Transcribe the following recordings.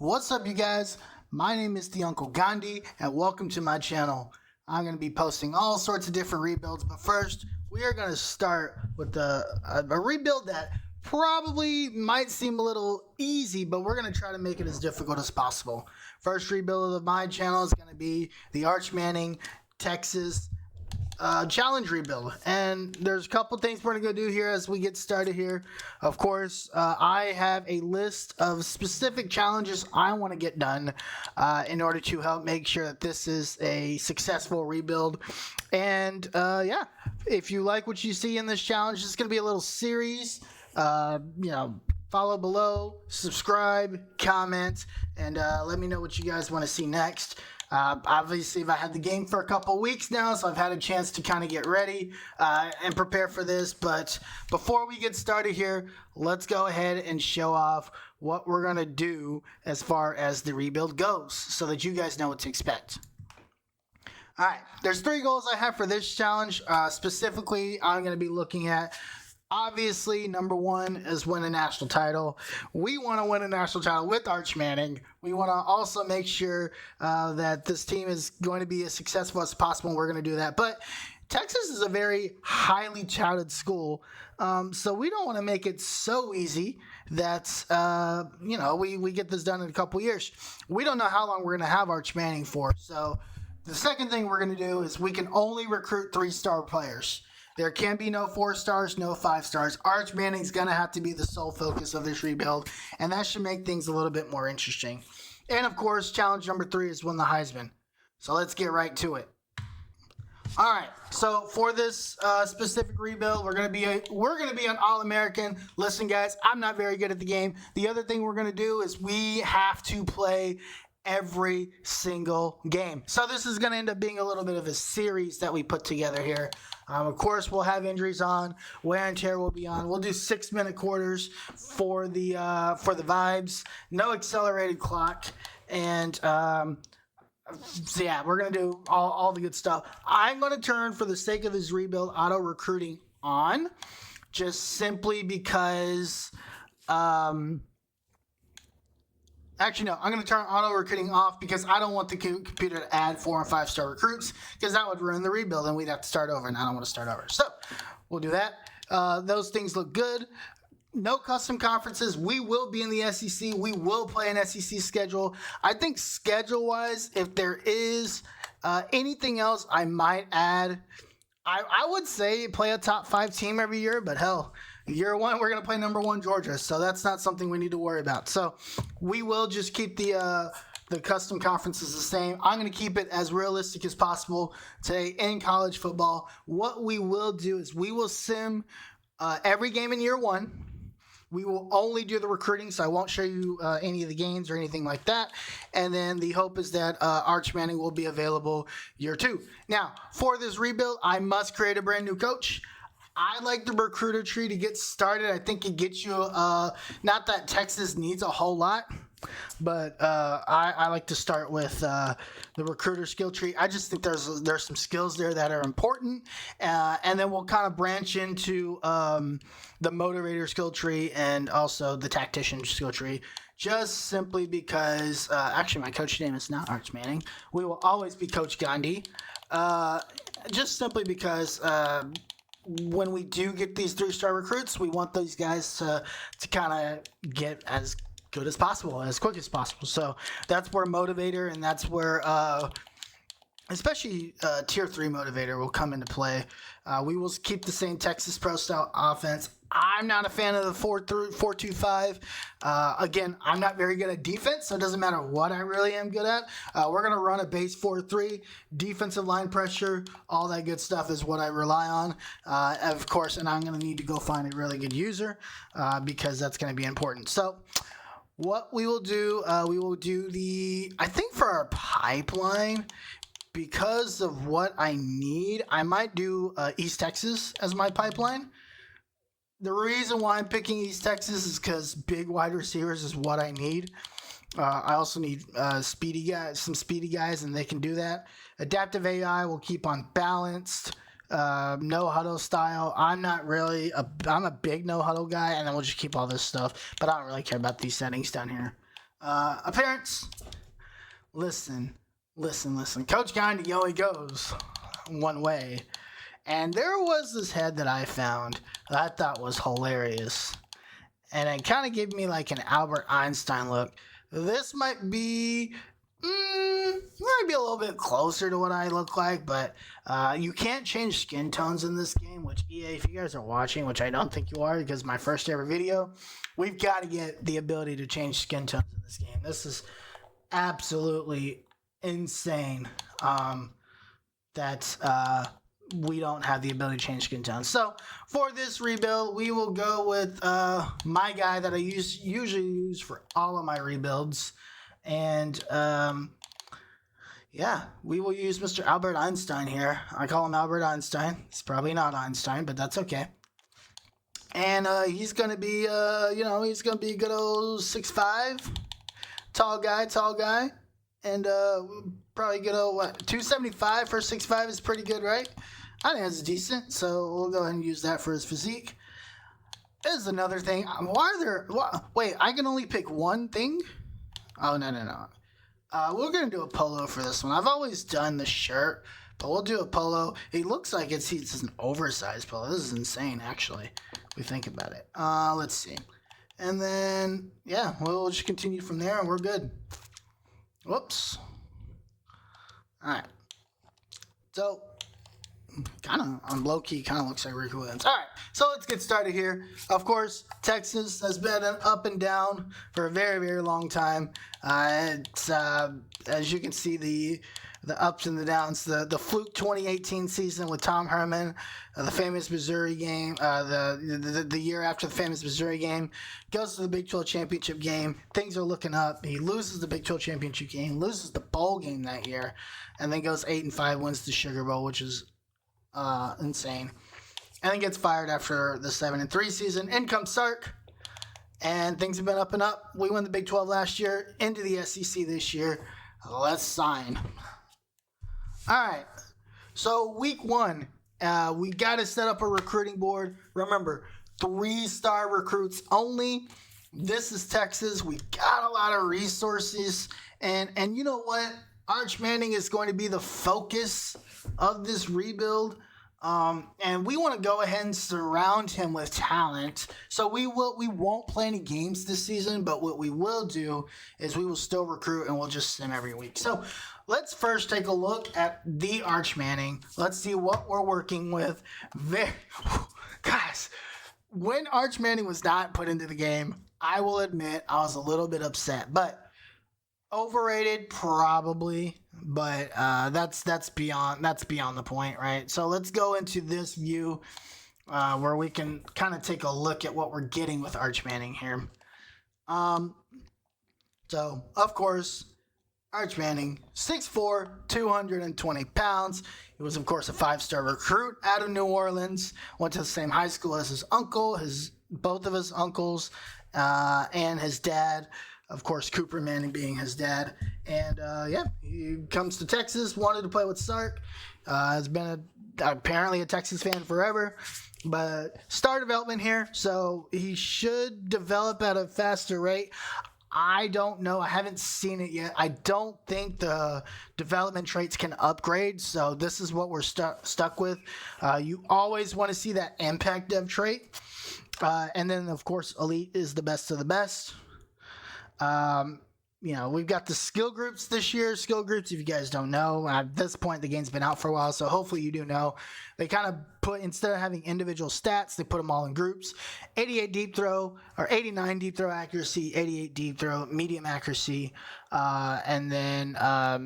What's up, you guys? My name is the Uncle Gandhi, and welcome to my channel. I'm going to be posting all sorts of different rebuilds, but first, we are going to start with a rebuild that probably might seem a little easy, but we're going to try to make it as difficult as possible. First rebuild of my channel is going to be the Arch Manning Texas challenge rebuild, and there's a couple things we're gonna go do here as we get started here. Of course, I have a list of specific challenges I want to get done in order to help make sure that this is a successful rebuild. And yeah, if you like what you see in this challenge, it's gonna be a little series. Follow below, subscribe, comment, and let me know what you guys want to see next. Obviously, I've had the game for a couple weeks now, so I've had a chance to kind of get ready and prepare for this. But before we get started here, let's go ahead and show off what we're going to do as far as the rebuild goes so that you guys know what to expect. All right, there's 3 goals I have for this challenge. Specifically, I'm going to be looking at, obviously, number 1 is win a national title. We want to win a national title with Arch Manning. We want to also make sure that this team is going to be as successful as possible, and we're going to do that. But Texas is a very highly touted school, so we don't want to make it so easy that, we get this done in a couple years. We don't know how long we're going to have Arch Manning for. So the second thing we're going to do is we can only recruit 3-star players. There can be no 4 stars, no 5 stars. Arch Manning's going to have to be the sole focus of this rebuild, and that should make things a little bit more interesting. And, of course, challenge number 3 is win the Heisman. So let's get right to it. All right, so for this specific rebuild, we're gonna be an All-American. Listen, guys, I'm not very good at the game. The other thing we're going to do is we have to play every single game. So this is going to end up being a little bit of a series that we put together here. Of course, we'll have injuries on, wear and tear will be on. We'll do 6-minute quarters for the vibes, no accelerated clock, and so yeah, we're gonna do all the good stuff. I'm gonna turn, for the sake of this rebuild, auto recruiting on, just simply because. Actually, no, I'm going to turn auto recruiting off because I don't want the computer to add 4 and 5-star recruits, because that would ruin the rebuild and we'd have to start over, and I don't want to start over. So we'll do that. Those things look good. No custom conferences. We will be in the SEC. We will play an SEC schedule. I think schedule-wise, if there is anything else I might add, I would say play a top 5 team every year, but hell, year 1, we're going to play number 1 Georgia, so that's not something we need to worry about. So we will just keep the custom conferences the same. I'm going to keep it as realistic as possible today in college football. What we will do is we will sim every game in year 1. We will only do the recruiting, so I won't show you any of the games or anything like that. And then the hope is that Arch Manning will be available year 2. Now, for this rebuild, I must create a brand new coach. I like the recruiter tree to get started. I think it gets you, not that Texas needs a whole lot, but I like to start with the recruiter skill tree. I just think there's some skills there that are important, and then we'll kind of branch into the motivator skill tree and also the tactician skill tree, just simply because, actually my coach name is not Arch Manning. We will always be Coach Gandhi, just simply because when we do get these 3-star recruits, we want these guys to kind of get as good as possible, as quick as possible. So that's where motivator, and that's where especially tier 3 motivator will come into play. We will keep the same Texas Pro style offense. I'm not a fan of the 4-2-5. Again, I'm not very good at defense, so it doesn't matter what I really am good at. We're going to run a base 4-3, defensive line pressure, all that good stuff is what I rely on. Of course, and I'm going to need to go find a really good user because that's going to be important. So what we will do, I think for our pipeline, because of what I need, I might do East Texas as my pipeline. The reason why I'm picking East Texas is because big wide receivers is what I need. I also need some speedy guys, and they can do that. Adaptive AI will keep on balanced. No huddle style. I'm a big no huddle guy, and then we'll just keep all this stuff. But I don't really care about these settings down here. appearance. Listen. Coach Gandhi only goes one way. And there was this head that I found that I thought was hilarious. And it kind of gave me like an Albert Einstein look. This might be a little bit closer to what I look like, but you can't change skin tones in this game, which EA, if you guys are watching, which I don't think you are because my first ever video, we've got to get the ability to change skin tones in this game. This is absolutely insane that we don't have the ability to change skin tones. So for this rebuild, we will go with my guy that I usually use for all of my rebuilds. And yeah, we will use Mr. Albert Einstein here. I call him Albert Einstein. He's probably not Einstein, but that's okay. And he's gonna be, he's gonna be a good old 6'5", tall guy, and probably good old 275 for 6'5" is pretty good, right? I think that's decent. So we'll go ahead and use that for his physique. This is another thing. Wait, I can only pick one thing? Oh, no. We're going to do a polo for this one. I've always done the shirt, but we'll do a polo. It looks like it's an oversized polo. This is insane, actually, if we think about it. Let's see. And then, yeah, we'll just continue from there, and we're good. Whoops. All right. So, on low-key, kind of looks like Ricky Williams. All right, so let's get started here. Of course, Texas has been up and down for a very, very long time. It's as you can see, the ups and the downs. The fluke 2018 season with Tom Herman, the famous Missouri game, the year after the famous Missouri game, goes to the Big 12 championship game. Things are looking up. He loses the Big 12 championship game, loses the bowl game that year, and then goes 8-5, wins the Sugar Bowl, which is insane. And then gets fired after the 7-3 season. In comes Sark, and things have been up and up. We won the Big 12 last year, into the SEC this year. Let's sign. All right. So week 1, we got to set up a recruiting board. Remember, 3-star recruits only. This is Texas. We got a lot of resources, and you know what? Arch Manning is going to be the focus of this rebuild, and we want to go ahead and surround him with talent. So we won't play any games this season, but what we will do is we will still recruit, and we'll just sim every week. So let's first take a look at the Arch Manning. Let's see what we're working with. Guys, when Arch Manning was not put into the game, I will admit I was a little bit upset, but overrated, probably, but that's beyond the point, right? So let's go into this view where we can kind of take a look at what we're getting with Arch Manning here. So of course, Arch Manning, 6'4", 220 pounds. He was of course a 5-star recruit out of New Orleans. Went to the same high school as his uncle, both of his uncles, and his dad. Of course, Cooper Manning being his dad. And, he comes to Texas, wanted to play with Sark. Has been apparently a Texas fan forever. But star development here, so he should develop at a faster rate. I don't know. I haven't seen it yet. I don't think the development traits can upgrade, so this is what we're stuck with. You always want to see that impact dev trait. And then, of course, elite is the best of the best. We've got the skill groups this year. Skill groups, if you guys don't know, at this point, the game's been out for a while, so hopefully you do know. They kind of instead of having individual stats, they put them all in groups. 88 deep throw, or 89 deep throw accuracy, 88 deep throw, medium accuracy, and then I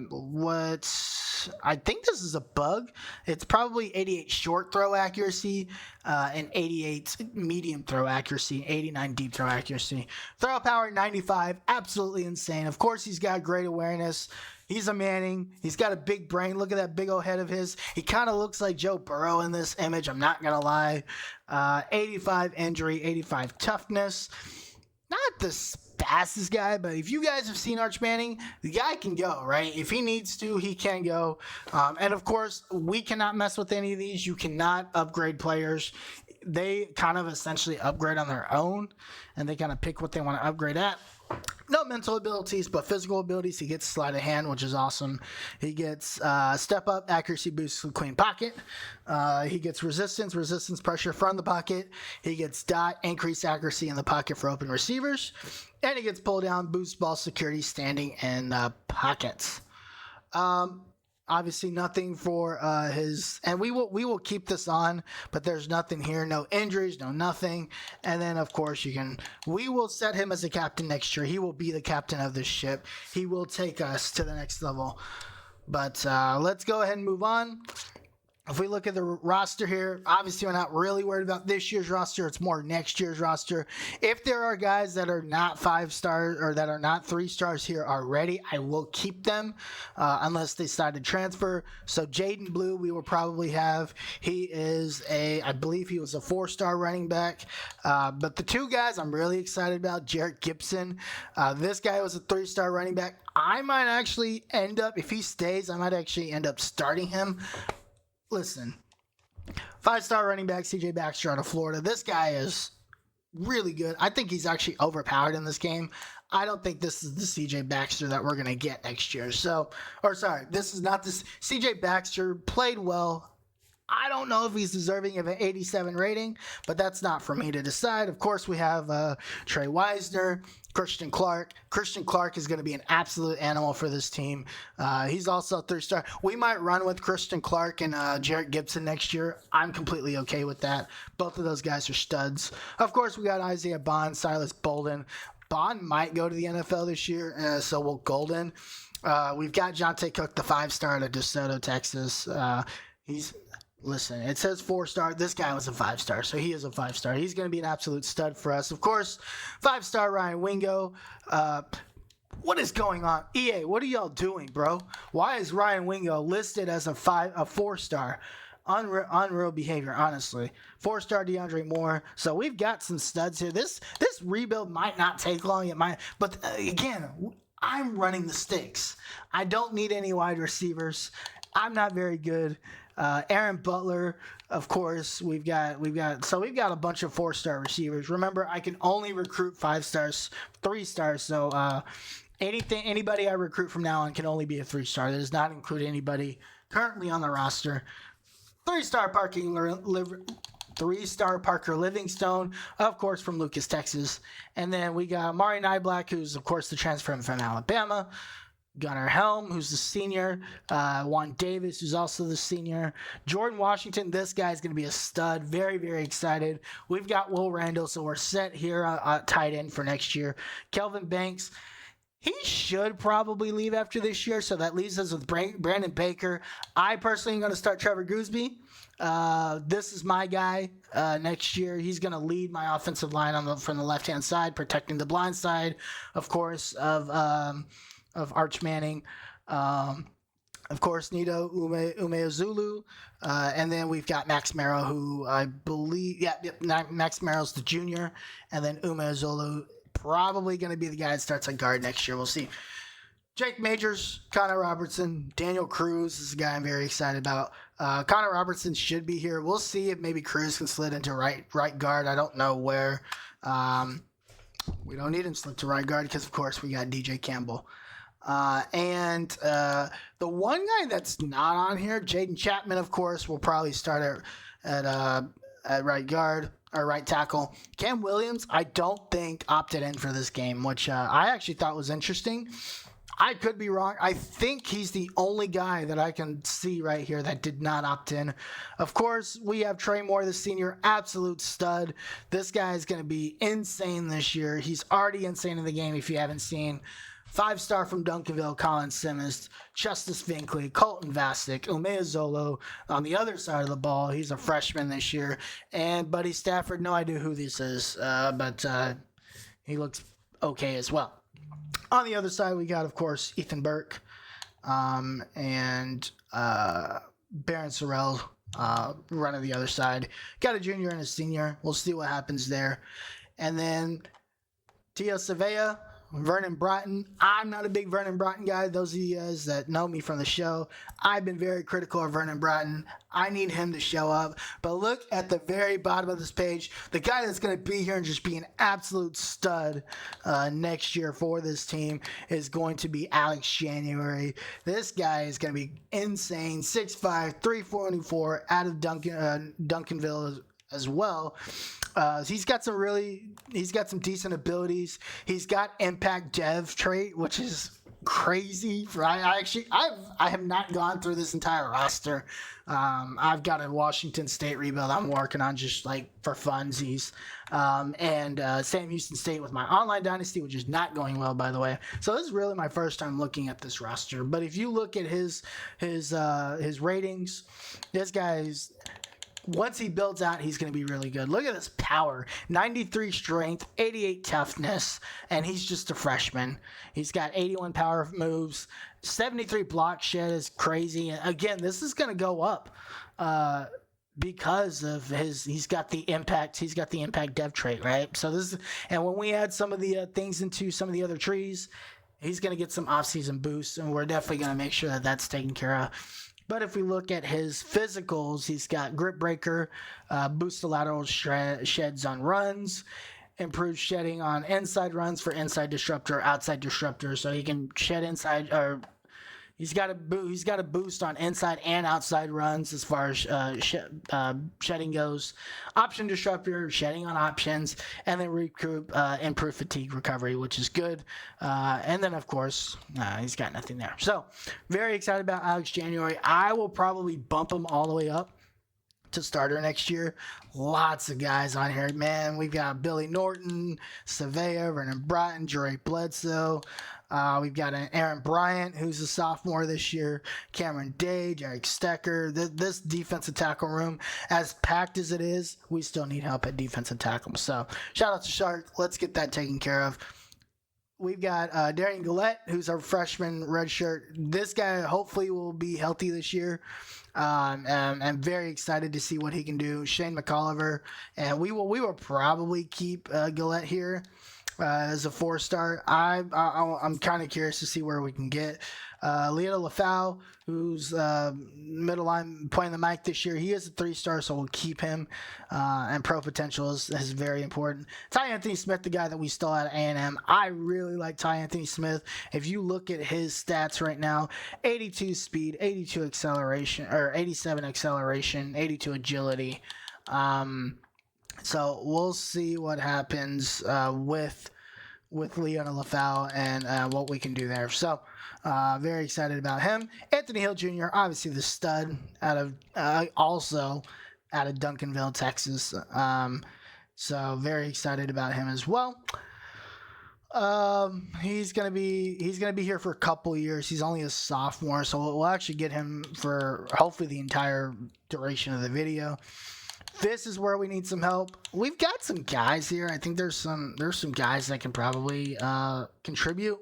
think this is a bug. It's probably 88 short throw accuracy, and 88 medium throw accuracy, 89 deep throw accuracy. Throw power 95, absolutely insane. Of course, he's got great awareness. He's a Manning. He's got a big brain. Look at that big old head of his. He kind of looks like Joe Burrow in this image. I'm not going to lie. 85 injury, 85 toughness. Not the fastest guy, but if you guys have seen Arch Manning, the guy can go, right? If he needs to, he can go. And of course, we cannot mess with any of these. You cannot upgrade players. They kind of essentially upgrade on their own, and they kind of pick what they want to upgrade at. no mental abilities, but physical abilities. He gets sleight of hand, which is awesome. He gets step up, accuracy boost with clean pocket. He gets resistance pressure from the pocket. He gets dot, increased accuracy in the pocket for open receivers. And he gets pull down, boost ball security, standing in pockets. Obviously nothing for his, and we will keep this on, but there's nothing here, no injuries, no nothing. And then of course we will set him as a captain next year. He will be the captain of this ship. He will take us to the next level. But let's go ahead and move on. If we look at the roster here, obviously we're not really worried about this year's roster. It's more next year's roster. If there are guys that are not 5 stars or that are not 3 stars here already, I will keep them unless they decide to transfer. So Jaden Blue, we will probably have. He is I believe he was a 4-star running back. But the 2 guys I'm really excited about, Jarrett Gibson. This guy was a 3-star running back. I might actually end up, if he stays, I might actually end up starting him. Listen, 5-star running back CJ Baxter out of Florida. This guy is really good. I think he's actually overpowered in this game. I don't think this is the CJ Baxter that we're going to get next year. This is not this. CJ Baxter played well. I don't know if he's deserving of an 87 rating, but that's not for me to decide. Of course, we have Trey Wisner, Christian Clark. Christian Clark is going to be an absolute animal for this team. He's also a 3-star. We might run with Christian Clark and Jarrett Gibson next year. I'm completely okay with that. Both of those guys are studs. Of course, we got Isaiah Bond, Silas Bolden. Bond might go to the NFL this year, so will Golden. We've got Jonte Cook, the 5-star out of DeSoto, Texas. Listen, it says 4-star. This guy was a 5-star, so he is a 5-star. He's going to be an absolute stud for us. Of course, 5-star Ryan Wingo. What is going on? EA, what are y'all doing, bro? Why is Ryan Wingo listed as a 4-star? Unreal behavior, honestly. 4-star DeAndre Moore. So we've got some studs here. This rebuild might not take long. It might, but again, I'm running the sticks. I don't need any wide receivers. I'm not very good. Aaron Butler, of course, we've got a bunch of 4-star receivers. Remember, I can only recruit 5 stars, 3 stars. So anybody I recruit from now on can only be a 3-star. That does not include anybody currently on the roster. 3-star Parker Livingstone, of course, from Lucas, Texas. And then we got Mari Nyblack, who's of course the transfer from Alabama. Gunnar Helm, who's the senior. Juan Davis, who's also the senior. Jordan Washington, this guy's going to be a stud. Very, very excited. We've got Will Randall, so we're set here tight end for next year. Kelvin Banks, he should probably leave after this year, so that leaves us with Brandon Baker. I personally am going to start Trevor Gooseby. This is my guy next year. He's going to lead my offensive line from the left-hand side, protecting the blind side, of course, of Arch Manning, of course, Nito Umeozulu, and then we've got Max Merrow, who I believe, Max Merrow's the junior, and then Umeozulu probably going to be the guy that starts at guard next year. We'll see. Jake Majors, Connor Robertson, Daniel Cruz is a guy I'm very excited about. Connor Robertson should be here. We'll see if maybe Cruz can slid into right guard. I don't know where. We don't need him to slip to right guard because, of course, we got DJ Campbell. And the one guy that's not on here, Jaden Chapman, of course, will probably start at right guard or right tackle. Cam Williams, I don't think opted in for this game, which I actually thought was interesting. I could be wrong. I think he's the only guy that I can see right here that did not opt in. Of course, we have Trey Moore, the senior, absolute stud. This guy is going to be insane this year. He's already insane in the game if you haven't seen. 5-star from Duncanville, Colin Simmons, Justice Vinkley, Colton Vasek, Umea Zolo on the other side of the ball. He's a freshman this year. And Buddy Stafford, no idea who this is, but he looks okay as well. On the other side, we got, of course, Ethan Burke and Baron Sorrell running the other side. Got a junior and a senior. We'll see what happens there. And then Tia Savea, Vernon Broughton. I'm not a big Vernon Broughton guy. Those of you guys that know me from the show, I've been very critical of Vernon Broughton. I need him to show up. But look at the very bottom of this page. The guy that's going to be here and just be an absolute stud next year for this team is going to be Alex January. This guy is going to be insane. 6'5", 344 out of Duncanville as well. He's got some decent abilities. He's got impact dev trait, which is crazy. I have not gone through this entire roster. I've got a Washington State rebuild I'm working on just like for funsies, and Sam Houston State with my online dynasty, which is not going well, by the way. So this is really my first time looking at this roster. But if you look at his ratings, this guy's, once he builds out, he's going to be really good. Look at this power. 93 strength, 88 toughness, and he's just a freshman. He's got 81 power moves, 73 block shed is crazy. And again, this is going to go up because of he's got the impact dev trait, right? So this is, and when we add some of the things into some of the other trees, he's going to get some off-season boosts, and we're definitely going to make sure that that's taken care of. But if we look at his physicals, he's got grip breaker, boost the lateral sheds on runs, improved shedding on inside runs for inside disruptor, outside disruptor, so he can shed inside, or he's got a boost on inside and outside runs as far as shedding goes. Option disruptor, shedding on options, and then recoup, improve fatigue recovery, which is good. And then of course, he's got nothing there. So very excited about Alex January. I will probably bump him all the way up to starter next year. Lots of guys on here, man. We've got Billy Norton, Savea, Vernon Broughton, Jorey Bledsoe. We've got an Aaron Bryant, who's a sophomore this year, Cameron Day, Jarek Stecker. This defensive tackle room, as packed as it is, we still need help at defensive tackle. So shout out to Shark. Let's get that taken care of. We've got Darian Gillette, who's our freshman redshirt. This guy hopefully will be healthy this year. I'm very excited to see what he can do. Shane McColliver, and we will probably keep Gillette here as a 4-star. I'm kind of curious to see where we can get Leo Lafau, who's middle line playing the mic this year. He is a 3-star, so we'll keep him. And pro potential is very important. Ty Anthony Smith, the guy that we stole out of A&M. I really like Ty Anthony Smith. If you look at his stats right now, 82 speed, 82 acceleration, or 87 acceleration, 82 agility. So we'll see what happens with Leon Lafau and what we can do there. So very excited about him. Anthony Hill Jr., obviously the stud also out of Duncanville, Texas. So very excited about him as well. He's gonna be here for a couple years. He's only a sophomore, so we'll actually get him for hopefully the entire duration of the video. This is where we need some help. We've got some guys here. I think there's some guys that can probably contribute.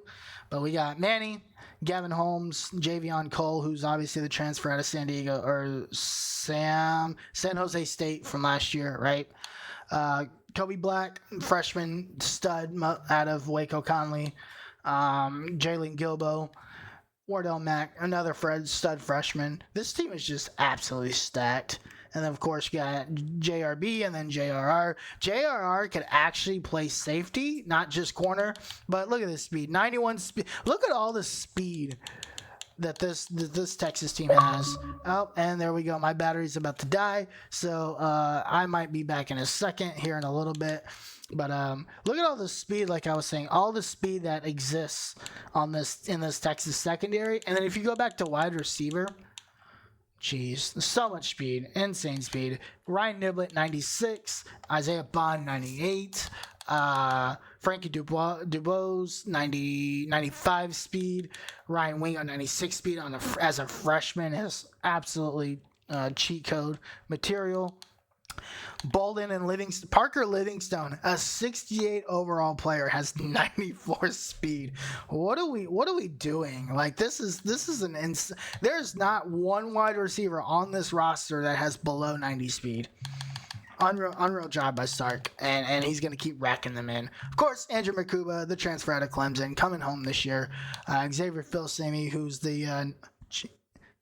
But we got Manny, Gavin Holmes, Javion Cole, who's obviously the transfer out of San Jose State from last year, right? Kobe Black, freshman stud out of Waco Conley. Jalen Gilbo, Wardell Mack, another stud freshman. This team is just absolutely stacked. And then, of course, you got JRB and then JRR. JRR could actually play safety, not just corner. But look at this speed. 91 speed. Look at all the speed that this Texas team has. Oh, and there we go. My battery's about to die. So I might be back in a second here in a little bit. But look at all the speed, like I was saying, all the speed that exists in this Texas secondary. And then if you go back to wide receiver, jeez, so much speed, insane speed. Ryan Niblett, 96. Isaiah Bond, 98. Frankie Dubois, 95 speed. Ryan Wingo, 96 speed as a freshman. Is absolutely cheat code material. Bolden and Parker Livingstone, a 68 overall player, has 94 speed. What are we doing? Like this is there's not one wide receiver on this roster that has below 90 speed. Unreal job by Sark, and he's going to keep racking them in. Of course, Andrew Makuba, the transfer out of Clemson, coming home this year. Xavier Philsamy, who's the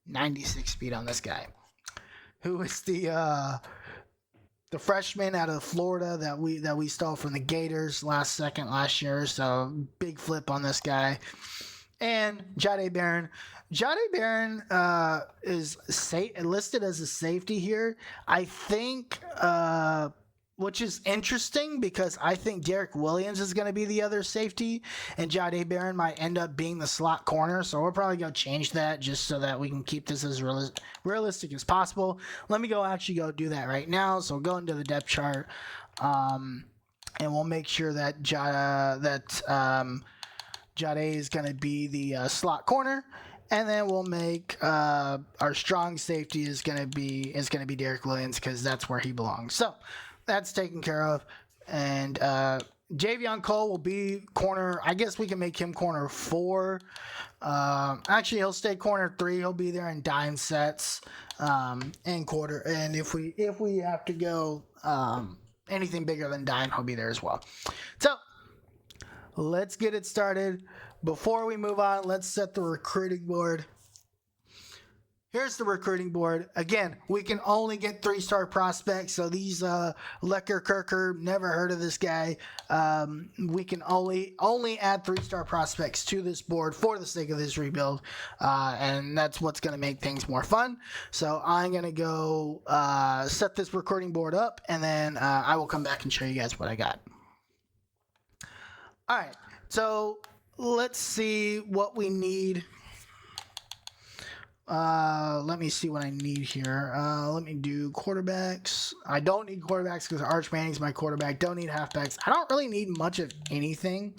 96 speed on this guy, who is the freshman out of Florida that we stole from the Gators last year. So big flip on this guy. And Jahdae Barron. Jahdae Barron is listed as a safety here. I think, which is interesting because I think Derek Williams is going to be the other safety, and Jahdae Barron might end up being the slot corner. So we're probably going to change that just so that we can keep this as realistic as possible. Let me actually go do that right now. So we'll go into the depth chart, and we'll make sure that Jahdae is going to be the slot corner, and then we'll make our strong safety is going to be Derek Williams because that's where he belongs. So that's taken care of, and Javion Cole will be corner. I guess we can make him corner 4. Actually, he'll stay corner 3. He'll be there in dime sets and quarter. And if we have to go anything bigger than dime, he'll be there as well. So let's get it started. Before we move on, let's set the recruiting board. Here's the recruiting board. Again, we can only get 3-star prospects. So these Lecker Kirker, never heard of this guy. We can only add 3-star prospects to this board for the sake of this rebuild. And that's what's going to make things more fun. So I'm going to go set this recruiting board up, and then I will come back and show you guys what I got. All right, so let's see what we need. Let me see what I need here. Let me do quarterbacks. I don't need quarterbacks because Arch Manning's my quarterback. Don't need halfbacks. I don't really need much of anything.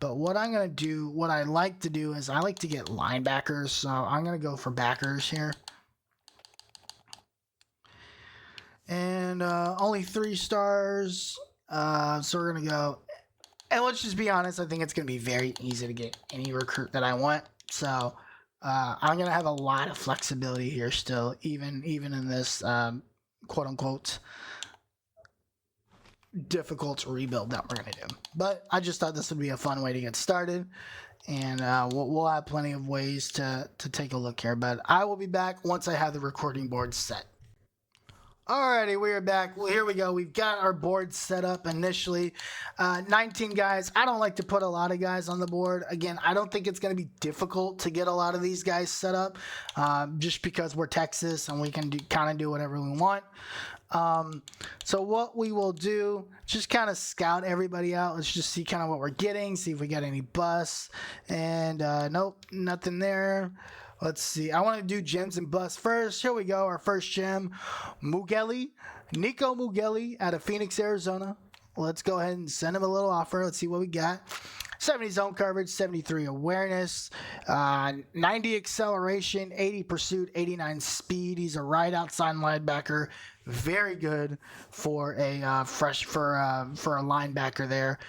But what I'm going to do, what I like to do is I like to get linebackers. So I'm going to go for backers here. And only 3 stars. So we're going to go. And let's just be honest, I think it's going to be very easy to get any recruit that I want. So I'm going to have a lot of flexibility here still, even in this quote-unquote difficult rebuild that we're going to do. But I just thought this would be a fun way to get started. And we'll have plenty of ways to take a look here. But I will be back once I have the recording board set. Alrighty, we are back. Well, here we go. We've got our board set up initially. 19 guys. I don't like to put a lot of guys on the board. Again, I don't think it's going to be difficult to get a lot of these guys set up just because we're Texas and we can kind of do whatever we want. So what we will do, just kind of scout everybody out. Let's just see kind of what we're getting, see if we got any busts. And nope, nothing there. Let's see. I want to do gems and busts first. Here we go. Our first gem, Mugelli. Nico Mugelli out of Phoenix, Arizona. Let's go ahead and send him a little offer. Let's see what we got. 70 zone coverage, 73 awareness, 90 acceleration, 80 pursuit, 89 speed. He's a right outside linebacker. Very good for a linebacker there.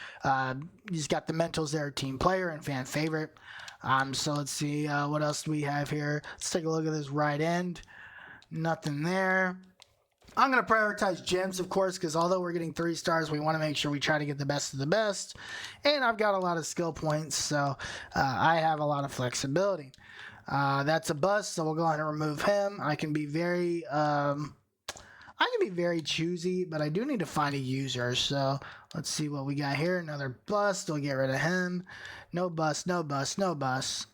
He's got the mentals there, team player and fan favorite. So let's see what else do we have here. Let's take a look at this right end. Nothing there. I'm going to prioritize gems, of course, because although we're getting 3 stars, we want to make sure we try to get the best of the best. And I've got a lot of skill points, so I have a lot of flexibility. That's a bust, so we'll go ahead and remove him. I can be very choosy, but I do need to find a user. So let's see what we got here. Another bust. We'll get rid of him. No bust, no bust, no bust.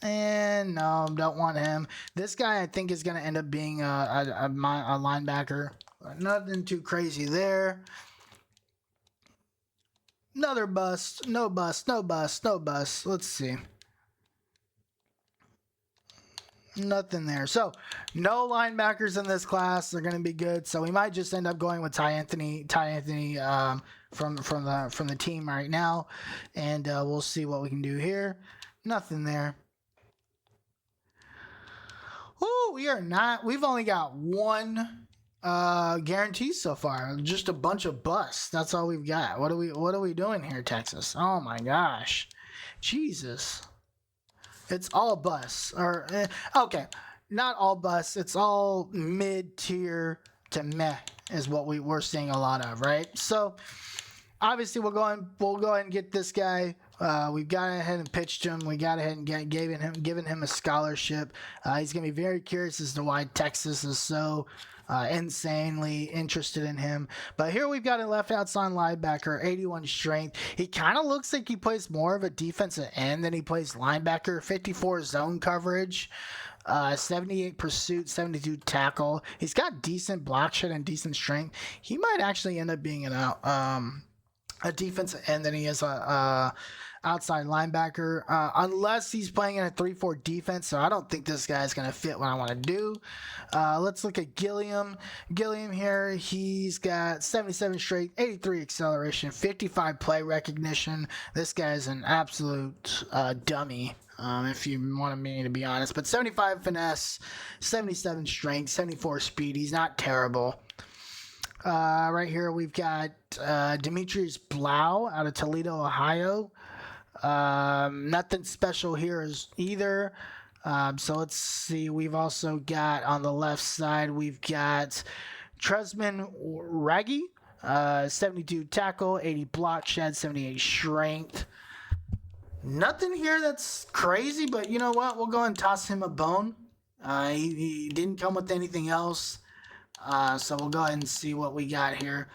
And no, don't want him. This guy I think is going to end up being a linebacker. Nothing too crazy there. Another bust. No bust, no bust, no bust. Let's see. Nothing there. So no linebackers in this class. They're going to be good. So we might just end up going with Ty Anthony from the team right now, and we'll see what we can do here. Nothing there. Oh, we've only got 1 guarantee so far. Just a bunch of busts. That's all we've got. What are we doing here, Texas? Oh my gosh, Jesus. It's all busts. Okay, not all busts. It's all mid-tier to meh is what we're seeing a lot of, right? So obviously we'll go ahead and get this guy. We've gone ahead and pitched him. We got ahead and given him a scholarship. He's going to be very curious as to why Texas is so insanely interested in him. But here we've got a left outside linebacker, 81 strength. He kind of looks like he plays more of a defensive end than he plays linebacker. 54 zone coverage. 78 pursuit, 72 tackle. He's got decent block shed and decent strength. He might actually end up being a defensive end than he is a outside linebacker, unless he's playing in a 3-4 defense. So I don't think this guy's going to fit what I want to do. Let's look at Gilliam. Gilliam here, he's got 77 straight, 83 acceleration, 55 play recognition. This guy's an absolute dummy. If you want me to be honest, but 75 finesse, 77 strength, 74 speed. He's not terrible. Right here we've got Demetrius Blau out of Toledo, Ohio. Nothing special here either. So let's see. We've also got on the left side, we've got Tresman Raggi, 72 tackle, 80 block shed, 78 strength. Nothing here that's crazy, but you know what? We'll go and toss him a bone. He didn't come with anything else. So we'll go ahead and see what we got here.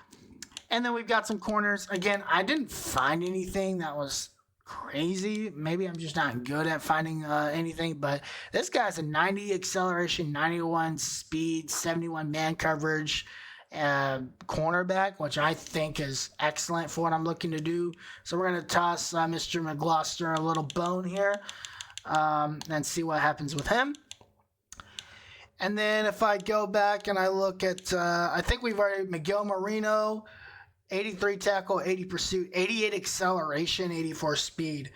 And then we've got some corners. Again, I didn't find anything that was crazy. Maybe I'm just not good at finding anything, but this guy's a 90 acceleration, 91 speed, 71 man coverage cornerback, which I think is excellent for what I'm looking to do. So we're going to toss Mr. McGloster a little bone here and see what happens with him. And then if I go back and I look at, I think we've already, Miguel Marino, 83 tackle, 80 pursuit, 88 acceleration, 84 speed.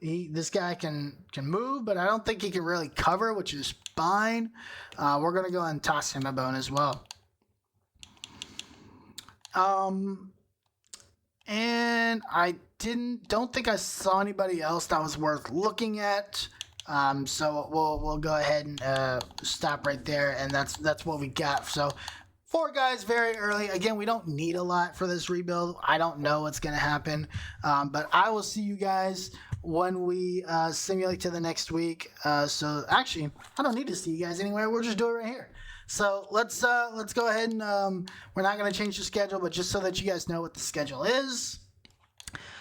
This guy can move, but I don't think he can really cover, which is fine. We're going to go ahead and toss him a bone as well. And I don't think I saw anybody else that was worth looking at. So we'll go ahead and stop right there, and that's what we got. So 4 guys very early. Again, we don't need a lot for this rebuild. I don't know what's going to happen, but I will see you guys when we simulate to the next week. So actually, I don't need to see you guys anywhere. We'll just do it right here. So let's go ahead and we're not going to change the schedule, but just so that you guys know what the schedule is.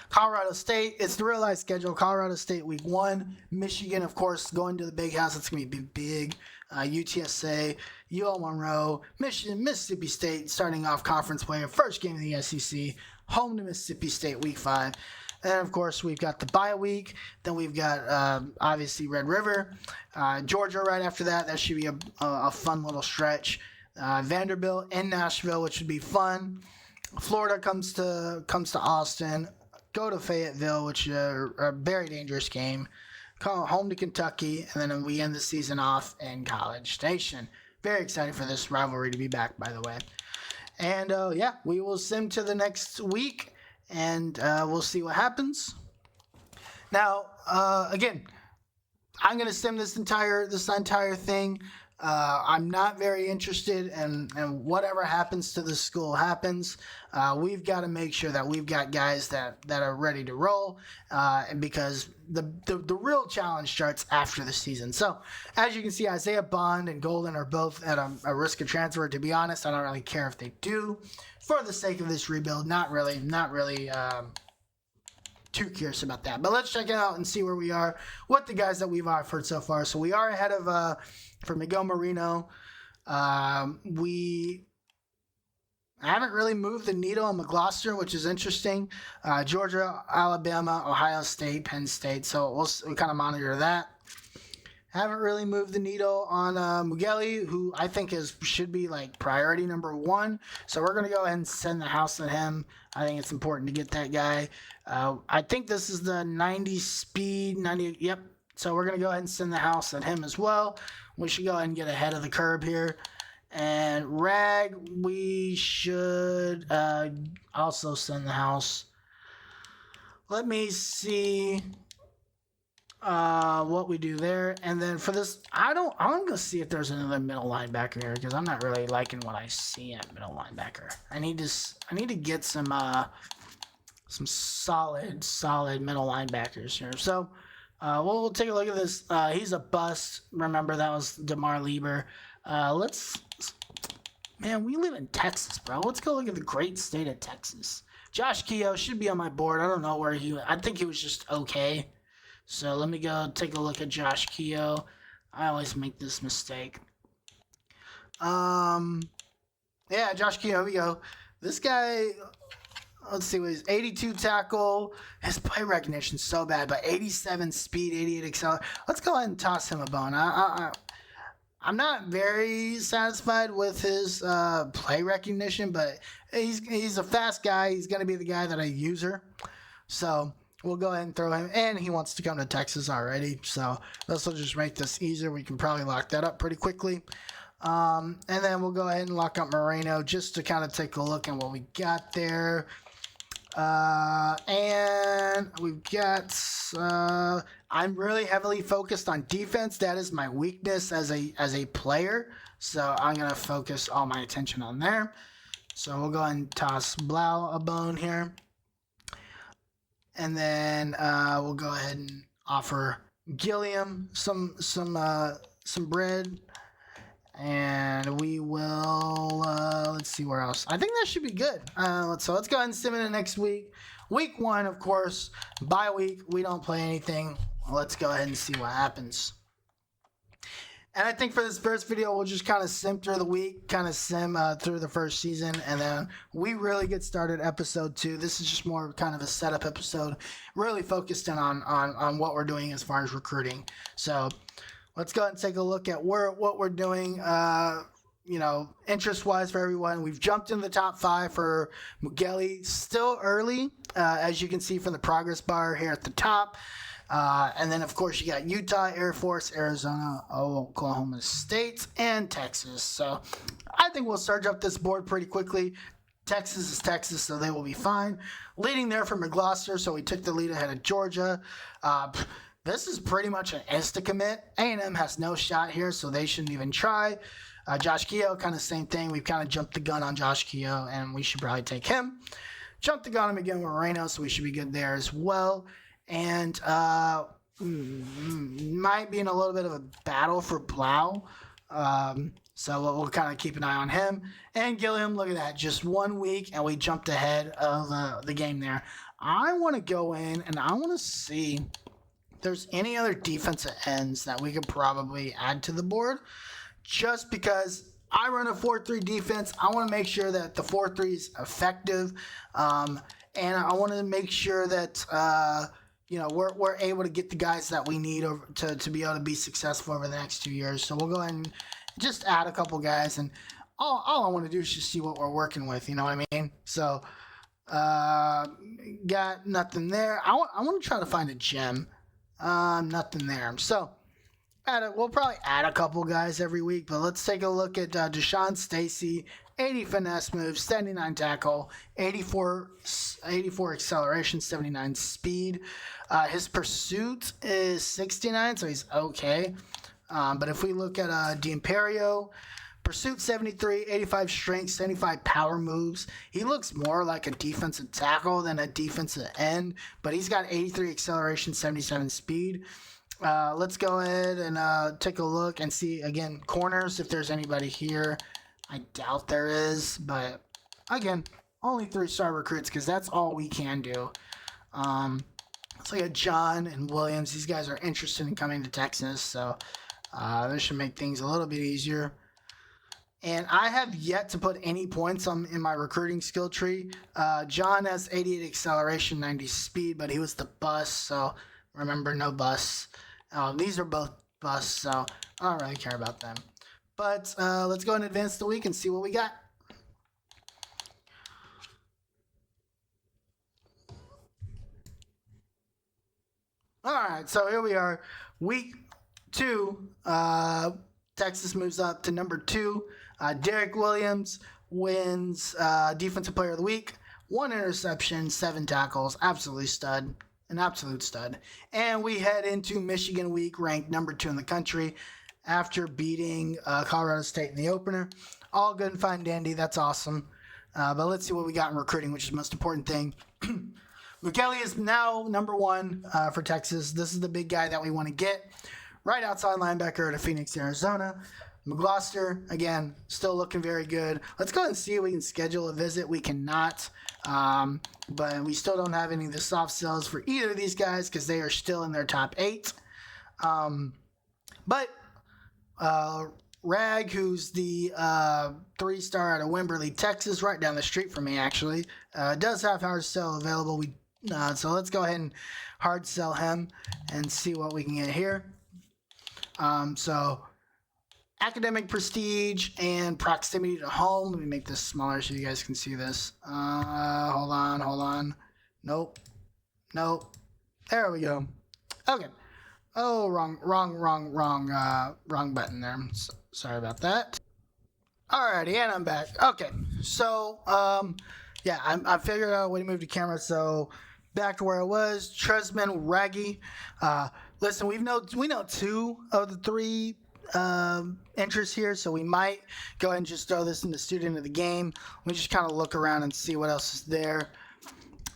Colorado State, it's the real life schedule. Colorado State week 1. Michigan, of course, going to the big house. It's going to be big. UTSA, UL Monroe, Mississippi State starting off conference play. First game of the SEC. Home to Mississippi State week 5. And, of course, we've got the bye week. Then we've got, obviously, Red River. Georgia right after that. That should be a fun little stretch. Vanderbilt in Nashville, which would be fun. Florida comes to Austin. Go to Fayetteville, which is a very dangerous game. Come home to Kentucky, and then we end the season off in College Station. Very excited for this rivalry to be back, by the way. And, yeah, we will sim to the next week, and we'll see what happens. Now, again, I'm going to sim this entire thing. I'm not very interested in whatever happens to the school happens. We've got to make sure that we've got guys that are ready to roll, because the real challenge starts after the season. So as you can see, Isaiah Bond and Golden are both at a risk of transfer. To be honest, I don't really care if they do for the sake of this rebuild. Not really too curious about that. But let's check it out and see where we are with the guys that we've offered so far. So we are ahead of for Miguel Marino. We haven't really moved the needle on McGloster, which is interesting. Georgia, Alabama, Ohio State, Penn State. So we'll kind of monitor that. Haven't really moved the needle on Mugeli, who I think should be like priority number 1. So we're going to go ahead and send the house at him. I think it's important to get that guy. I think this is the 90 speed, 90. Yep. So we're going to go ahead and send the house at him as well. We should go ahead and get ahead of the curve here. And Rag, we should also send the house. Let me see. what we do there. And then for this, I'm gonna see if there's another middle linebacker here because I'm not really liking what I see at middle linebacker. I need to get some solid middle linebackers here. So we'll take a look at this. He's a bust. Remember, that was DeMar Lieber. Man, we live in Texas, bro. Let's go look at the great state of Texas. Josh Keogh should be on my board. I don't know where I think he was just okay. So let me go take a look at Josh Keogh. I always make this mistake. Yeah, Josh Keogh, here we go. This guy, let's see what he's 82 tackle. His play recognition's so bad, but 87 speed, 88 acceleration. Let's go ahead and toss him a bone. I'm not very satisfied with his play recognition, but he's a fast guy. He's going to be the guy that I use her. So we'll go ahead and throw him. And he wants to come to Texas already. So this will just make this easier. We can probably lock that up pretty quickly. And then we'll go ahead and lock up Moreno just to kind of take a look at what we got there. And we've got, I'm really heavily focused on defense. That is my weakness as a player. So I'm going to focus all my attention on there. So we'll go ahead and toss Blau a bone here. And then, we'll go ahead and offer Gilliam some bread. And we will, let's see where else. I think that should be good. So let's go ahead and sim in the next week. Week 1, of course, bye week. We don't play anything. Let's go ahead and see what happens. And I think for this first video, we'll just kind of sim through the week, kind of sim through the first season, and then we really get started episode 2. This is just more kind of a setup episode, really focused in on what we're doing as far as recruiting. So let's go ahead and take a look at what we're doing, interest-wise for everyone. We've jumped in the top 5 for Mugelli. Still early, as you can see from the progress bar here at the top. And then, of course, you got Utah, Air Force, Arizona, Oklahoma State, and Texas. So I think we'll surge up this board pretty quickly. Texas is Texas, so they will be fine. Leading there for McGlosser, so we took the lead ahead of Georgia. This is pretty much an insta-commit. A&M has no shot here, so they shouldn't even try. Josh Keogh, kind of same thing. We've kind of jumped the gun on Josh Keogh, and we should probably take him. Jumped the gun on him again with Moreno, so we should be good there as well. And might be in a little bit of a battle for Blau. So we'll kind of keep an eye on him. And Gilliam, look at that. Just 1 week, and we jumped ahead of the game there. I want to go in, and I want to see if there's any other defensive ends that we could probably add to the board. Just because I run a 4-3 defense, I want to make sure that the 4-3 is effective. And I want to make sure that we're able to get the guys that we need to be able to be successful over the next 2 years. So we'll go ahead and just add a couple guys, and all I want to do is just see what we're working with. You know what I mean? So got nothing there. I want to try to find a gem. Nothing there. So we'll probably add a couple guys every week, but let's take a look at Deshaun Stacy. 80 finesse moves, 79 tackle, 84 acceleration, 79 speed. His pursuit is 69, so he's okay. But if we look at D'Imperio, pursuit 73, 85 strength, 75 power moves. He looks more like a defensive tackle than a defensive end, but he's got 83 acceleration, 77 speed. Let's go ahead and take a look and see, again, corners, if there's anybody here. I doubt there is, but again, only 3-star recruits because that's all we can do. Let's look at John and Williams. These guys are interested in coming to Texas, so this should make things a little bit easier. And I have yet to put any points in my recruiting skill tree. John has 88 acceleration, 90 speed, but he was the bust, so remember, no busts. These are both busts, so I don't really care about them. But let's go and advance the week and see what we got. All right, so here we are. Week 2, Texas moves up to number 2. Derek Williams wins Defensive Player of the Week. 1 interception, 7 tackles. Absolutely stud. an absolute stud. And we head into Michigan week, ranked number 2 in the country, after beating Colorado State in the opener. All good and fine dandy. That's awesome. But let's see what we got in recruiting, which is the most important thing. Mukele is now number 1 for Texas. This is the big guy that we want to get. Right outside linebacker at Phoenix, Arizona. McGloster, again, still looking very good. Let's go ahead and see if we can schedule a visit. We cannot. But we still don't have any of the soft sells for either of these guys because they are still in their top 8. But Rag, who's the 3-star out of Wimberley, Texas, right down the street from me, actually, does have hard sell available. So let's go ahead and hard sell him and see what we can get here. So academic prestige and proximity to home. Let me make this smaller so you guys can see this. Hold on. Nope. There we go. Okay. Oh, wrong button there. Sorry about that. Alrighty, and I'm back. Okay, so yeah, I figured out a way to move the camera. So back to where I was. Tresman, Raggy. Listen, we know 2 of the 3 interests here, so we might go ahead and just throw this into student of the game. We just kind of look around and see what else is there.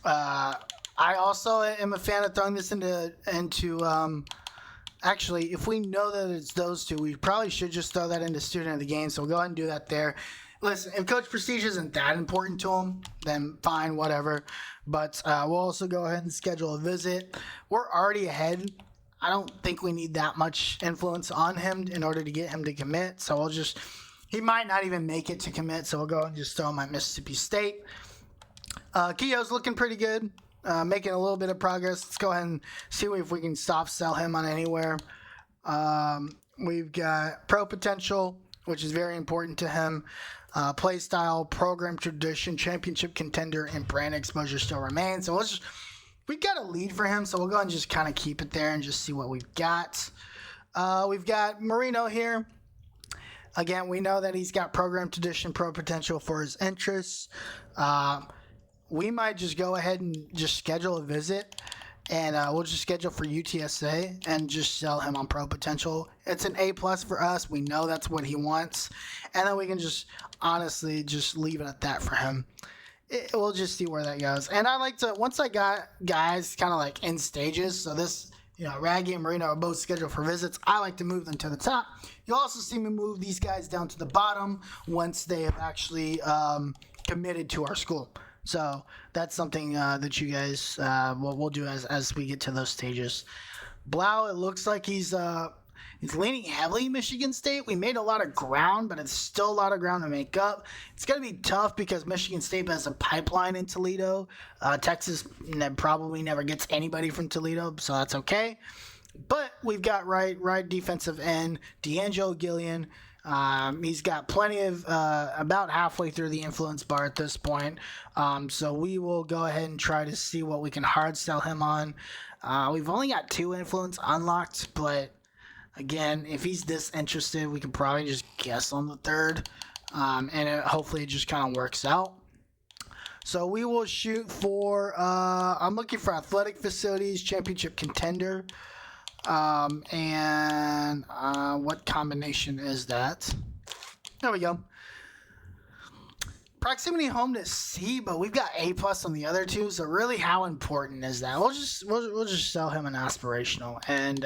I also am a fan of throwing this into actually, if we know that it's those 2, we probably should just throw that into student of the game, so we'll go ahead and do that there. Listen, if Coach Prestige isn't that important to him, then fine, whatever. But we'll also go ahead and schedule a visit. We're already ahead. I don't think we need that much influence on him in order to get him to commit. So he might not even make it to commit. So we'll go and just throw him at Mississippi State. Keogh's looking pretty good, making a little bit of progress. Let's go ahead and see if we can soft sell him on anywhere. We've got pro potential, which is very important to him. Play style, program tradition, championship contender, and brand exposure still remain. So we got a lead for him, so we'll go ahead and just kind of keep it there and just see what we've got. We've got Marino here. Again, we know that he's got program tradition, pro potential for his interests. We might just go ahead and just schedule a visit, and we'll just schedule for UTSA and just sell him on pro potential. It's an A+ for us. We know that's what he wants, and then we can just honestly just leave it at that for him. We'll just see where that goes. And I like to, once I got guys kind of like in stages, so this, Raggy and Marino are both scheduled for visits, I like to move them to the top. You'll also see me move these guys down to the bottom once they have actually committed to our school. So that's something that you guys we'll do as we get to those stages. Blau, it looks like he's leaning heavily Michigan State. We made a lot of ground, but it's still a lot of ground to make up. It's going to be tough because Michigan State has a pipeline in Toledo. Texas probably never gets anybody from Toledo, so that's okay. But we've got right defensive end, D'Angelo Gillian. He's got plenty of about halfway through the influence bar at this point. So we will go ahead and try to see what we can hard sell him on. We've only got 2 influence unlocked, but again, if he's this interested, we can probably just guess on the 3rd, and hopefully it just kind of works out. So we will shoot for, I'm looking for athletic facilities, championship contender, and what combination is that? There we go. Proximity home to C, but we've got A+ on the other 2, so really how important is that? We'll just sell him an aspirational, and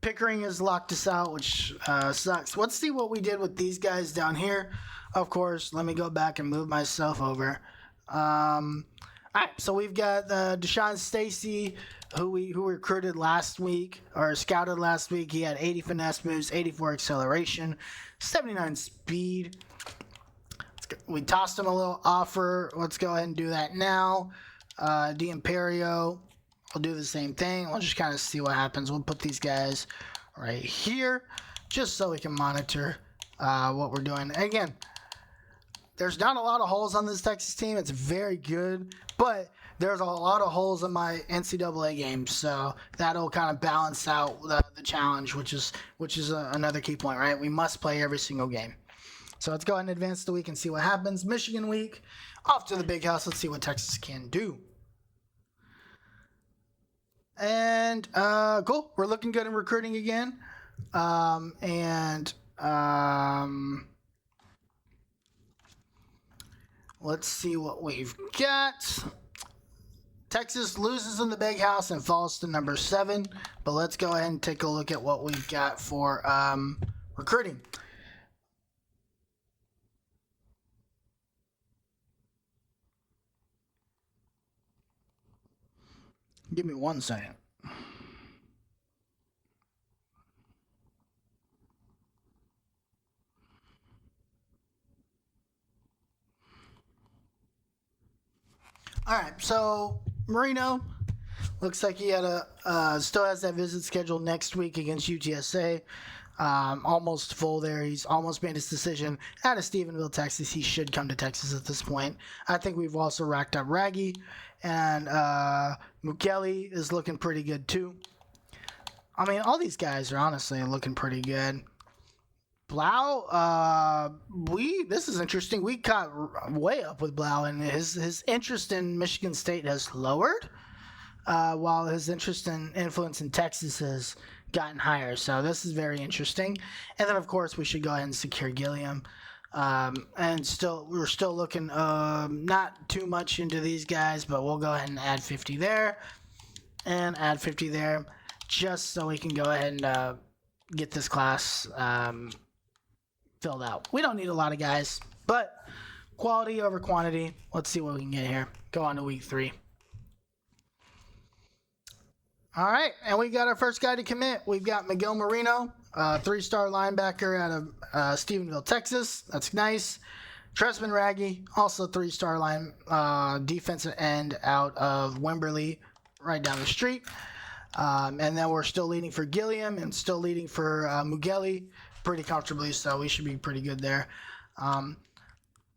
Pickering has locked us out, which sucks. Let's see what we did with these guys down here. Of course, let me go back and move myself over. All right, so we've got Deshaun Stacy, who we recruited last week, or scouted last week. He had 80 finesse moves, 84 acceleration, 79 speed. We tossed him a little offer. Let's go ahead and do that now. D'Imperio. We'll do the same thing. We'll just kind of see what happens. We'll put these guys right here just so we can monitor what we're doing. Again, there's not a lot of holes on this Texas team. It's very good, but there's a lot of holes in my NCAA game, so that'll kind of balance out the challenge, which is another key point, right? We must play every single game. So let's go ahead and advance the week and see what happens. Michigan week, off to the big house. Let's see what Texas can do. And cool. We're looking good in recruiting again. And let's see what we've got. Texas loses in the big house and falls to number 7. But let's go ahead and take a look at what we've got for recruiting. Give me 1 second. All right, so Marino looks like he had still has that visit scheduled next week against UTSA. Almost full there. He's almost made his decision out of Stephenville, Texas. He should come to Texas at this point. I think we've also racked up Raggy, and Mukeli is looking pretty good too. I mean, all these guys are honestly looking pretty good. Blau, this is interesting. We got way up with Blau, and his interest in Michigan State has lowered, while his interest in influence in Texas has gotten higher. So this is very interesting. And then of course we should go ahead and secure Gilliam. And we're still looking not too much into these guys, but we'll go ahead and add 50 there and add 50 there, just so we can go ahead and get this class filled out. We don't need a lot of guys, but quality over quantity. Let's see what we can get here. Go on to week 3. All right, and we got our first guy to commit. We've got Miguel Marino, 3-star linebacker out of Stephenville, Texas. That's nice. Tresman Raggy, also 3-star line defensive end out of Wimberley, right down the street. And then we're still leading for Gilliam and still leading for Mugeli pretty comfortably, so we should be pretty good there. I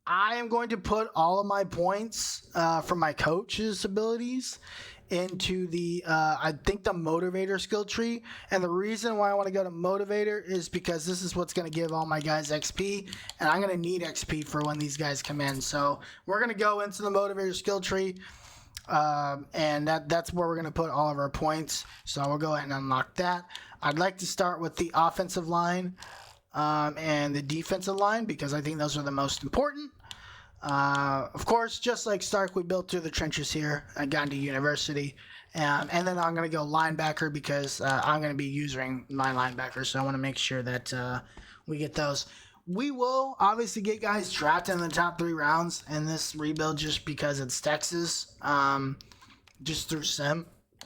am going to put all of my points from my coach's abilities into the I think the motivator skill tree, and the reason why I want to go to motivator is because this is what's going to give all my guys XP, and I'm going to need XP for when these guys come in. So we're going to go into the motivator skill tree, and that's where we're going to put all of our points. So we'll go ahead and unlock that. I'd like to start with the offensive line and the defensive line, because I think those are the most important. Of course, just like Stark, we built through the trenches here at Gandhi University. And then I'm going to go linebacker, because I'm going to be using my linebacker, so I want to make sure that we get those. We will obviously get guys drafted in the top 3 rounds in this rebuild, just because it's Texas, just through sim.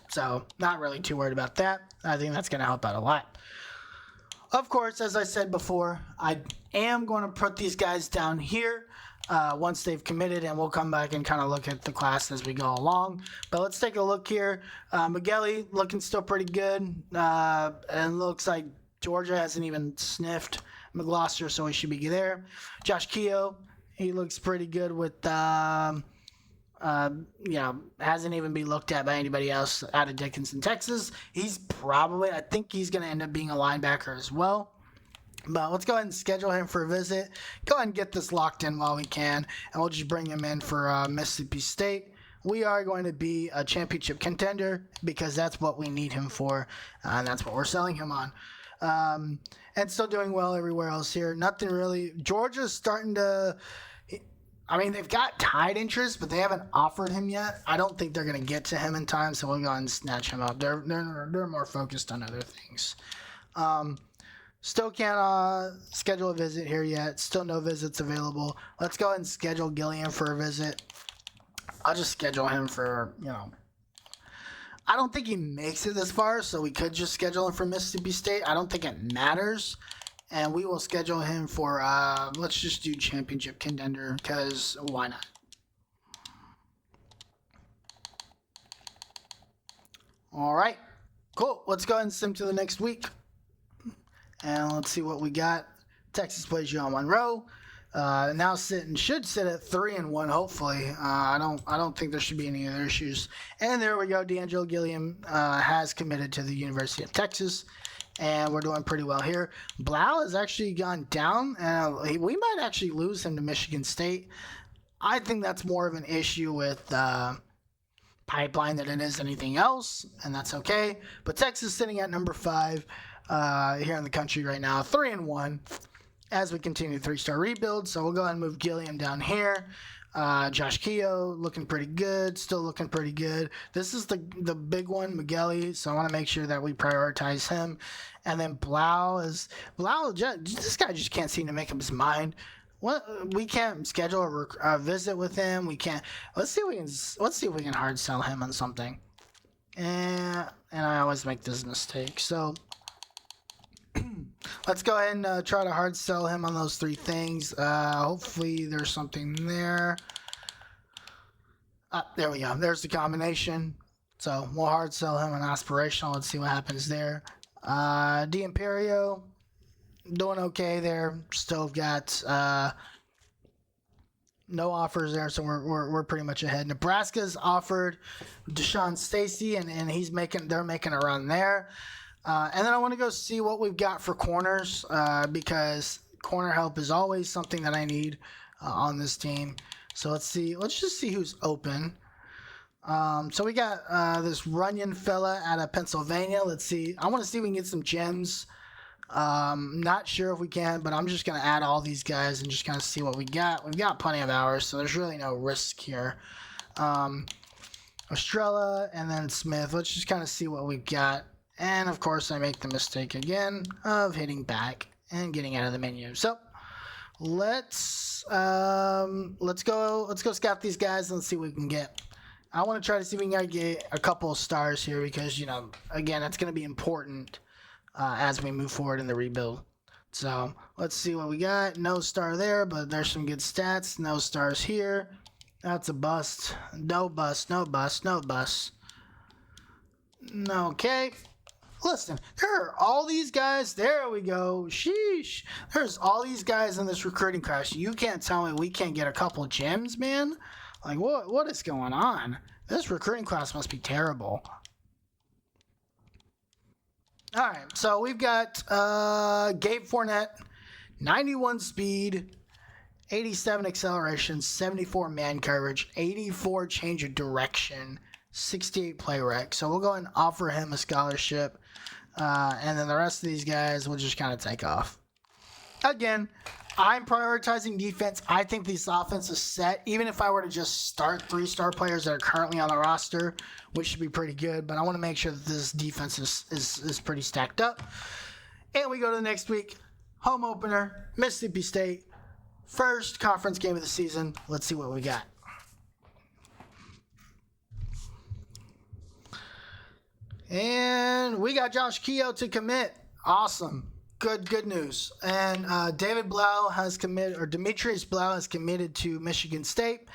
So not really too worried about that. I think that's going to help out a lot. Of course, as I said before, I am going to put these guys down here once they've committed, and we'll come back and kind of look at the class as we go along. But let's take a look here. Migueli looking still pretty good, and looks like Georgia hasn't even sniffed McGlosser, so he should be there. Josh Keogh, he looks pretty good with, hasn't even been looked at by anybody else out of Dickinson, Texas. I think he's going to end up being a linebacker as well. But let's go ahead and schedule him for a visit. Go ahead and get this locked in while we can, and we'll just bring him in for Mississippi State. We are going to be a championship contender, because that's what we need him for, and that's what we're selling him on. And still doing well everywhere else here. Nothing really. Georgia's starting to... I mean, they've got tied interest, but they haven't offered him yet. I don't think they're going to get to him in time, so we'll go ahead and snatch him up. They're more focused on other things. Still can't schedule a visit here yet. Still no visits available. Let's go ahead and schedule Gilliam for a visit. I'll just schedule him for, I don't think he makes it this far, so we could just schedule him for Mississippi State. I don't think it matters. And we will schedule him for, let's just do championship contender, because why not? All right, cool. Let's go ahead and sim to the next week. And let's see what we got. Texas plays John Monroe. Now should sit at 3-1, hopefully. I don't think there should be any other issues. And there we go. D'Angelo Gilliam has committed to the University of Texas. And we're doing pretty well here. Blau has actually gone down, and we might actually lose him to Michigan State. I think that's more of an issue with pipeline than it is anything else, and that's okay. But Texas sitting at number 5 here in the country right now, 3-1 as we continue 3-star rebuild. So we'll go ahead and move Gilliam down here. Josh Keogh looking pretty good, still looking pretty good. This is the big one, Migueli, so I want to make sure that we prioritize him. And then Blau, this guy just can't seem to make up his mind. We can't schedule a visit with him. We can't. Let's see if we can hard sell him on something. And I always make this mistake. So let's go ahead and try to hard sell him on those 3 things. Hopefully there's something there. There we go. There's the combination. So we'll hard sell him on aspirational. Let's see what happens there. D Imperio, doing okay there. Still got no offers there, so we're pretty much ahead. Nebraska's offered Deshaun Stacy, and they're making a run there. And then I want to go see what we've got for corners, because corner help is always something that I need on this team. So let's just see who's open. So we got this Runyon fella out of Pennsylvania. Let's see. I want to see if we can get some gems. Not sure if we can, but I'm just going to add all these guys and just kind of see what we got. We've got plenty of hours, so there's really no risk here. Estrella and then Smith. Let's just kind of see what we've got. And of course, I make the mistake again of hitting back and getting out of the menu. So let's go scout these guys and let's see what we can get. I want to try to see if we can get a couple of stars here because, again, that's going to be important as we move forward in the rebuild. So let's see what we got. No star there, but there's some good stats. No stars here. That's a bust. No bust, no bust, no bust. Okay. Listen, there are all these guys. There we go. Sheesh. There's all these guys in this recruiting class. You can't tell me we can't get a couple gems, man. Like, what is going on? This recruiting class must be terrible. All right, so we've got Gabe Fournette, 91 speed, 87 acceleration, 74 man coverage, 84 change of direction, 68 play rec. So we'll go ahead and offer him a scholarship. And then the rest of these guys will just kind of take off. Again, I'm prioritizing defense. I think this offense is set. Even if I were to just start 3-star players that are currently on the roster, which should be pretty good, but I want to make sure that this defense is pretty stacked up. And we go to the next week. Home opener, Mississippi State. First conference game of the season. Let's see what we got. And we got Josh Keogh to commit. Awesome. Good news. And David Blau has committed, or Demetrius Blau has committed to Michigan State.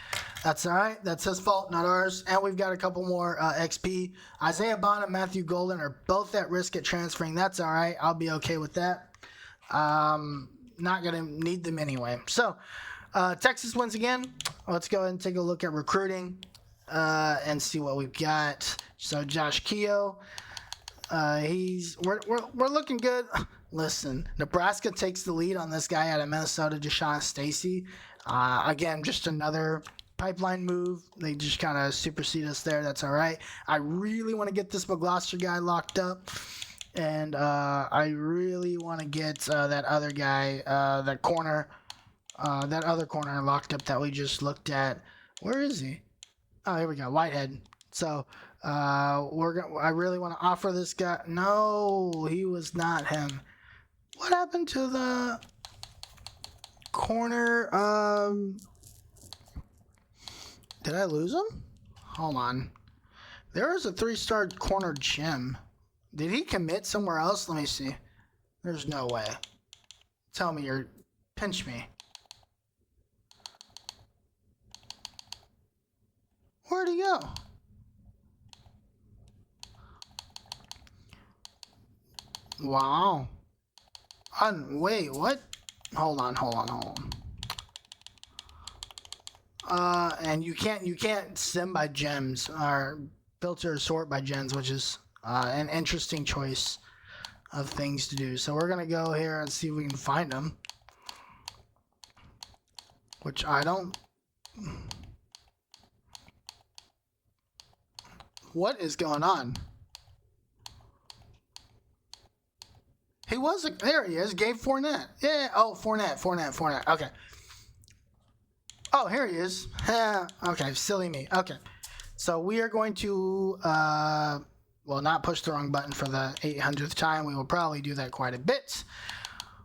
That's all right. That's his fault, not ours. And we've got a couple more XP. Isaiah Bond and Matthew Golden are both at risk at transferring. That's all right. I'll be okay with that. Not going to need them anyway. So, Texas wins again. Let's go ahead and take a look at recruiting and see what we've got. So, Josh Keogh, we're looking good. Listen, Nebraska takes the lead on this guy out of Minnesota, Deshaun Stacy. Again, just another pipeline move. They just kind of supersede us there. That's all right. I really want to get this McGlosser guy locked up. And I really want to get that other guy, that other corner locked up that we just looked at. Where is he? Oh, here we go, Whitehead. So I really want to offer this guy. No, he was not him. What happened to the corner? Did I lose him? Hold on. There was a 3-star corner gem. Did he commit somewhere else? Let me see. There's no way. Tell me pinch me. Where'd he go? Wow. Wait, what? Hold on. And you can't sim by gems or filter or sort by gems, which is an interesting choice of things to do. So we're gonna go here and see if we can find them, which I don't. What is going on? He wasn't. There he is. Gabe Fournette. Yeah. Oh, Fournette. Okay. Oh, here he is. Okay. Silly me. Okay. So we are going to, well, not push the wrong button for the 800th time. We will probably do that quite a bit.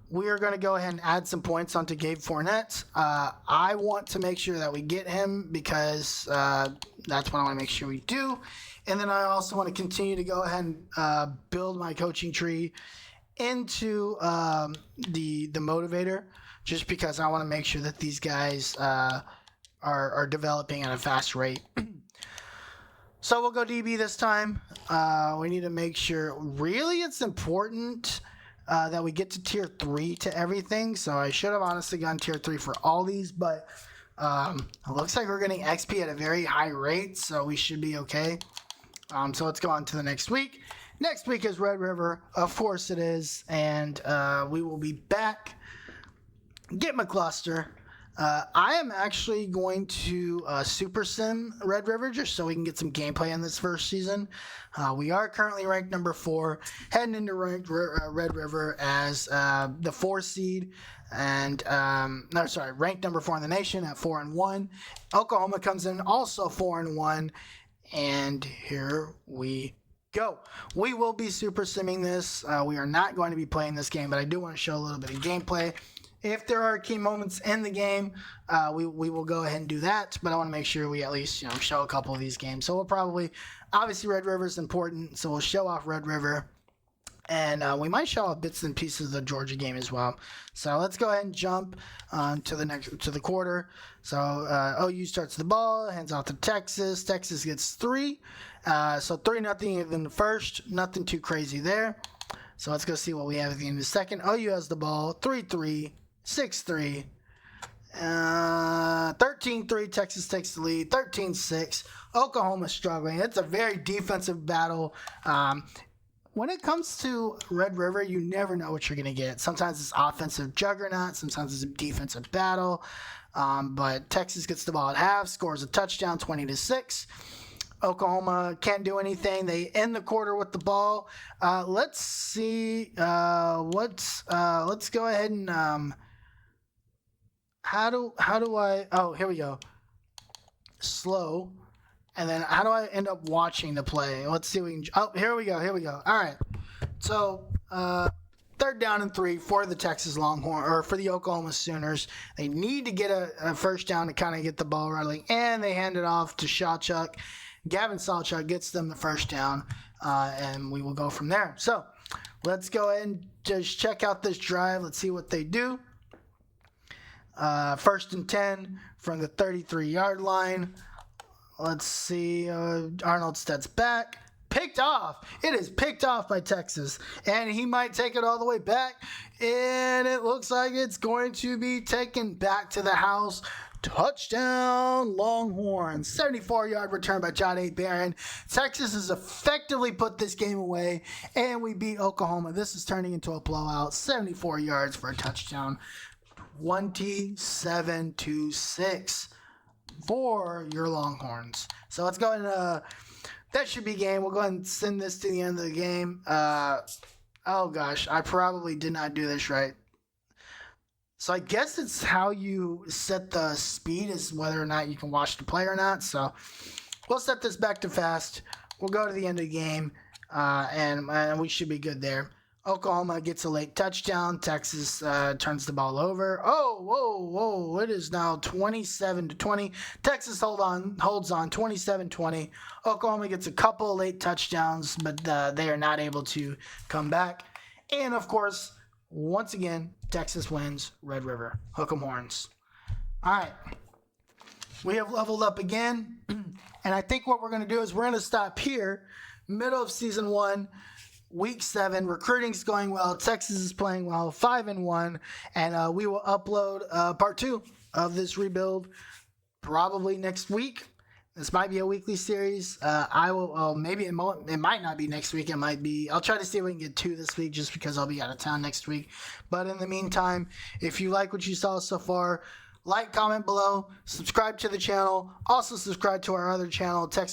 We are going to go ahead and add some points onto Gabe Fournette. I want to make sure that we get him because that's what I want to make sure we do. And then I also want to continue to go ahead and build my coaching tree into the motivator, just because I want to make sure that these guys are developing at a fast rate. So we'll go DB this time. We need to make sure, really it's important that we get to tier 3 to everything. So I should have honestly gone tier 3 for all these, but it looks like we're getting XP at a very high rate, so we should be okay. So let's go on to the next week. Next week is Red River. Of course it is. And we will be back. Get McCluster. I am actually going to Super Sim Red River just so we can get some gameplay in this first season. We are currently ranked number 4, heading into ranked Red River as the 4 seed, and ranked number 4 in the nation at 4-1. Oklahoma comes in also 4-1, and here we go. We will be Super Simming this. We are not going to be playing this game, but I do want to show a little bit of gameplay. If there are key moments in the game, we will go ahead and do that. But I want to make sure we at least show a couple of these games. So we'll probably, obviously Red River is important, so we'll show off Red River, and we might show off bits and pieces of the Georgia game as well. So let's go ahead and jump to the quarter. So OU starts the ball, hands off to Texas. Texas gets 3, so 3-0 in the first. Nothing too crazy there. So let's go see what we have at the end of the second. OU has the ball, 3-3. 6-3, 13-3, Texas takes the lead, 13-6, Oklahoma struggling. It's a very defensive battle. When it comes to Red River, you never know what you're going to get. Sometimes it's offensive juggernaut, sometimes it's a defensive battle, but Texas gets the ball at half, scores a touchdown, 20-6. Oklahoma can't do anything. They end the quarter with the ball. Let's see. Let's go ahead and how do I? Oh, here we go. Slow, and then how do I end up watching the play? Let's see. Here we go. All right. So 3rd down and 3 for the Texas Longhorn, or for the Oklahoma Sooners. They need to get a first down to kind of get the ball rolling, and they hand it off to Sawchuk. Gavin Sawchuk gets them the first down, and we will go from there. So let's go ahead and just check out this drive. Let's see what they do. 1st and 10 from the 33-yard line. Let's see. Arnold steps back. Picked off. It is picked off by Texas, and he might take it all the way back, and it looks like it's going to be taken back to the house. Touchdown, Longhorns. 74-yard return by Jahdae Barron. Texas has effectively put this game away, and we beat Oklahoma. This is turning into a blowout. 74 yards for a touchdown. 27-6 for your Longhorns. So let's go ahead and that should be game. We'll go ahead and send this to the end of the game. Oh gosh, I probably did not do this right. So I guess it's how you set the speed is whether or not you can watch the play or not. So we'll set this back to fast. We'll go to the end of the game, and we should be good there. Oklahoma gets a late touchdown. Texas turns the ball over. Oh, whoa. It is now 27-20. Texas holds on 27-20. Oklahoma gets a couple of late touchdowns, but they are not able to come back. And, of course, once again, Texas wins. Red River. Hook 'em horns. All right. We have leveled up again. And I think what we're going to do is we're going to stop here. Middle of season 1. Week 7, recruiting's going well. Texas is playing well, 5-1, and we will upload part 2 of this rebuild probably next week. This might be a weekly series. I will. Maybe it might not be next week. It might be. I'll try to see if we can get 2 this week, just because I'll be out of town next week. But in the meantime, if you like what you saw so far, like, comment below, subscribe to the channel. Also subscribe to our other channel, Texas